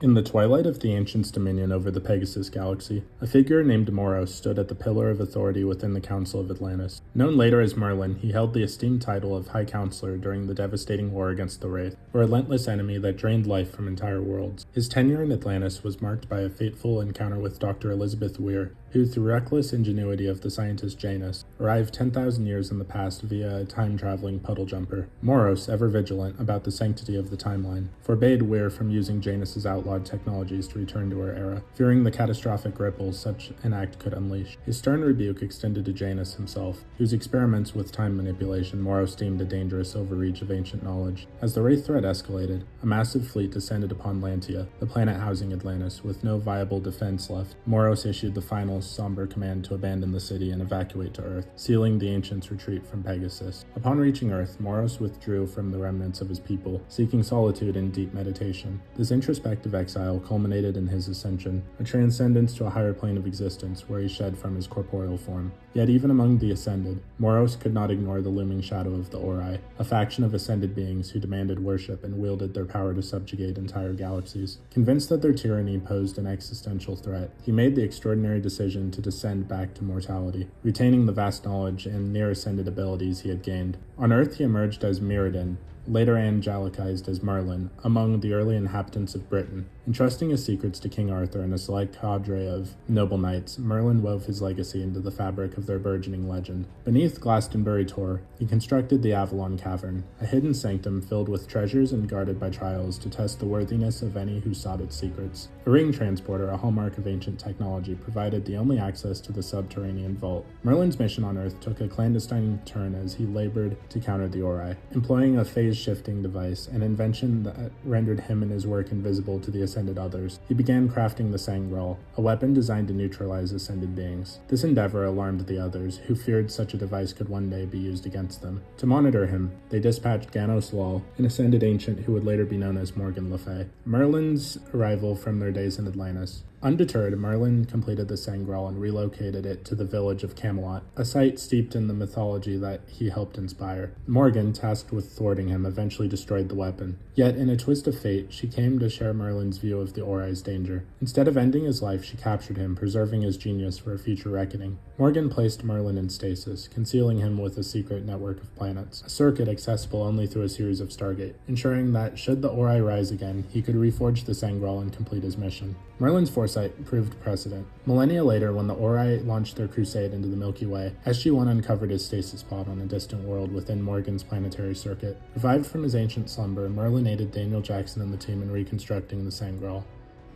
In the twilight of the Ancients' dominion over the Pegasus Galaxy, a figure named Moros stood at the pillar of authority within the Council of Atlantis. Known later as Merlin, he held the esteemed title of High Counselor during the devastating war against the Wraith, a relentless enemy that drained life from entire worlds. His tenure in Atlantis was marked by a fateful encounter with Dr. Elizabeth Weir, who, through reckless ingenuity of the scientist Janus, arrived 10,000 years in the past via a time-traveling puddle jumper. Moros, ever vigilant about the sanctity of the timeline, forbade Weir from using Janus's outlawed technologies to return to her era, fearing the catastrophic ripples such an act could unleash. His stern rebuke extended to Janus himself, whose experiments with time manipulation Moros deemed a dangerous overreach of ancient knowledge. As the Wraith threat escalated, a massive fleet descended upon Lantia, the planet housing Atlantis, with no viable defense left. Moros issued the final somber command to abandon the city and evacuate to Earth, sealing the Ancients' retreat from Pegasus. Upon reaching Earth, Moros withdrew from the remnants of his people, seeking solitude and deep meditation. This introspective exile culminated in his ascension, a transcendence to a higher plane of existence where he shed from his corporeal form. Yet even among the ascended, Moros could not ignore the looming shadow of the Ori, a faction of ascended beings who demanded worship and wielded their power to subjugate entire galaxies. Convinced that their tyranny posed an existential threat, he made the extraordinary decision to descend back to mortality, retaining the vast knowledge and near-ascended abilities he had gained. On Earth he emerged as Mirrodin, later angelicized as Merlin, among the early inhabitants of Britain. Entrusting his secrets to King Arthur and a select cadre of noble knights, Merlin wove his legacy into the fabric of their burgeoning legend. Beneath Glastonbury Tor, he constructed the Avalon Cavern, a hidden sanctum filled with treasures and guarded by trials to test the worthiness of any who sought its secrets. A ring transporter, a hallmark of ancient technology, provided the only access to the subterranean vault. Merlin's mission on Earth took a clandestine turn as he labored to counter the Ori, employing a phase-shifting device, an invention that rendered him and his work invisible to the ascended others. He began crafting the Sangral, a weapon designed to neutralize ascended beings. This endeavor alarmed the others, who feared such a device could one day be used against them. To monitor him, they dispatched Ganos Lal, an ascended ancient who would later be known as Morgan Le Fay. Merlin's arrival from their days in Atlantis. Undeterred, Merlin completed the Sangral and relocated it to the village of Camelot, a site steeped in the mythology that he helped inspire. Morgan, tasked with thwarting him, eventually destroyed the weapon. Yet, in a twist of fate, she came to share Merlin's view of the Ori's danger. Instead of ending his life, she captured him, preserving his genius for a future reckoning. Morgan placed Merlin in stasis, concealing him with a secret network of planets, a circuit accessible only through a series of Stargate, ensuring that, should the Ori rise again, he could reforge the Sangral and complete his mission. Merlin's foresight proved precedent. Millennia later, when the Ori launched their crusade into the Milky Way, SG1 uncovered his stasis pod on a distant world within Morgan's planetary circuit. Revived from his ancient slumber, Merlin aided Daniel Jackson and the team in reconstructing the Sangral,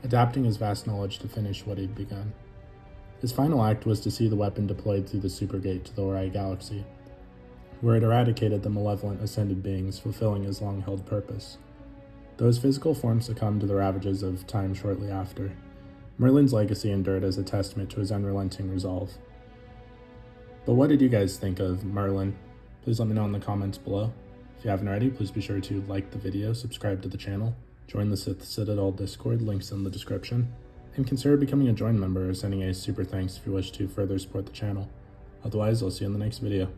adapting his vast knowledge to finish what he'd begun. His final act was to see the weapon deployed through the Supergate to the Ori galaxy, where it eradicated the malevolent ascended beings, fulfilling his long-held purpose. Those physical forms succumbed to the ravages of time shortly after. Merlin's legacy endured as a testament to his unrelenting resolve. But what did you guys think of Merlin? Please let me know in the comments below. If you haven't already, please be sure to like the video, subscribe to the channel, join the Sith Citadel Discord, links in the description, and consider becoming a join member or sending a super thanks if you wish to further support the channel. Otherwise, I'll see you in the next video.